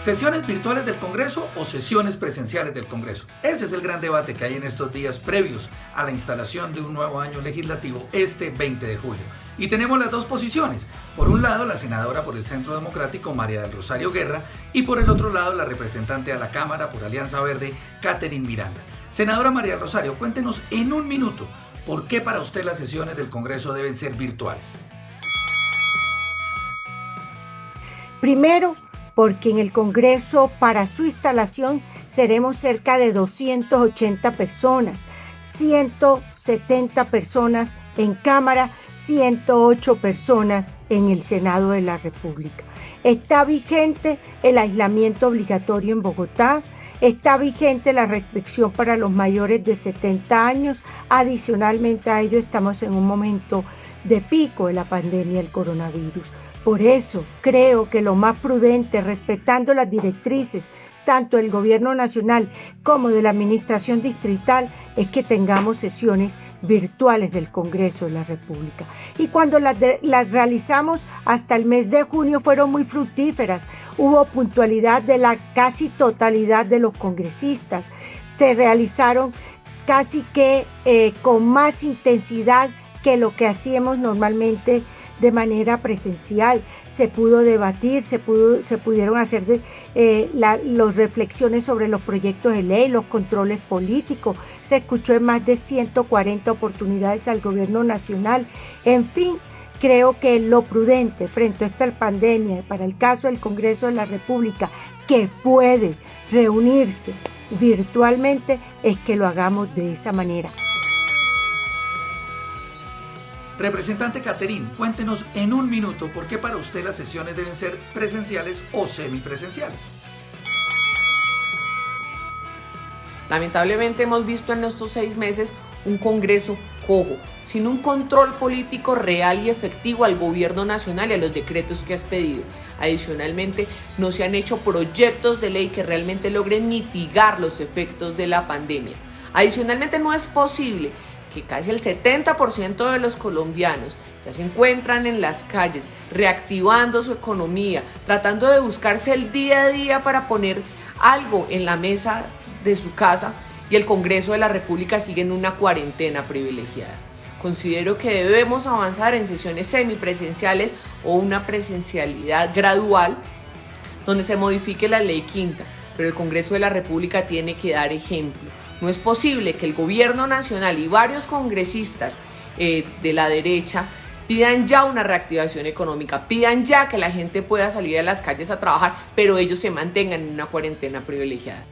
¿Sesiones virtuales del Congreso o sesiones presenciales del Congreso? Ese es el gran debate que hay en estos días previos a la instalación de un nuevo año legislativo este 20 de julio. Y tenemos las dos posiciones. Por un lado, la senadora por el Centro Democrático, María del Rosario Guerra, y por el otro lado, la representante a la Cámara por Alianza Verde, Catherine Miranda. Senadora María del Rosario, cuéntenos en un minuto, ¿por qué para usted las sesiones del Congreso deben ser virtuales? Primero, porque en el Congreso, para su instalación, seremos cerca de 280 personas, 170 personas en Cámara, 108 personas en el Senado de la República. Está vigente el aislamiento obligatorio en Bogotá, está vigente la restricción para los mayores de 70 años. Adicionalmente a ello, estamos en un momento de pico de la pandemia del coronavirus. Por eso creo que lo más prudente, respetando las directrices tanto del gobierno nacional como de la administración distrital, es que tengamos sesiones virtuales del Congreso de la República. Y cuando las realizamos hasta el mes de junio fueron muy fructíferas. Hubo puntualidad de la casi totalidad de los congresistas. Se realizaron casi que con más intensidad que lo que hacíamos normalmente de manera presencial. Se pudo debatir, se pudieron hacer las reflexiones sobre los proyectos de ley, los controles políticos. Se escuchó en más de 140 oportunidades al gobierno nacional. En fin, creo que lo prudente frente a esta pandemia, para el caso del Congreso de la República, que puede reunirse virtualmente, es que lo hagamos de esa manera. Representante Catherine, cuéntenos en un minuto por qué para usted las sesiones deben ser presenciales o semipresenciales. Lamentablemente hemos visto en estos 6 meses un Congreso cojo, sin un control político real y efectivo al gobierno nacional y a los decretos que has pedido. Adicionalmente, no se han hecho proyectos de ley que realmente logren mitigar los efectos de la pandemia. Adicionalmente, no es posible que casi el 70% de los colombianos ya se encuentran en las calles, reactivando su economía, tratando de buscarse el día a día para poner algo en la mesa de su casa, y el Congreso de la República sigue en una cuarentena privilegiada. Considero que debemos avanzar en sesiones semipresenciales o una presencialidad gradual donde se modifique la ley quinta, pero el Congreso de la República tiene que dar ejemplo. No es posible que el gobierno nacional y varios congresistas de la derecha pidan ya una reactivación económica, pidan ya que la gente pueda salir a las calles a trabajar, pero ellos se mantengan en una cuarentena privilegiada.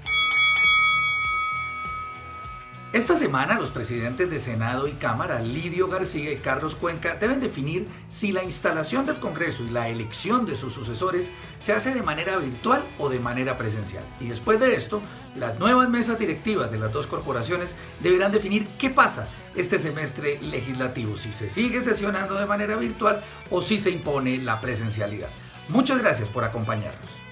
Esta semana los presidentes de Senado y Cámara, Lidio García y Carlos Cuenca, deben definir si la instalación del Congreso y la elección de sus sucesores se hace de manera virtual o de manera presencial. Y después de esto, las nuevas mesas directivas de las dos corporaciones deberán definir qué pasa este semestre legislativo, si se sigue sesionando de manera virtual o si se impone la presencialidad. Muchas gracias por acompañarnos.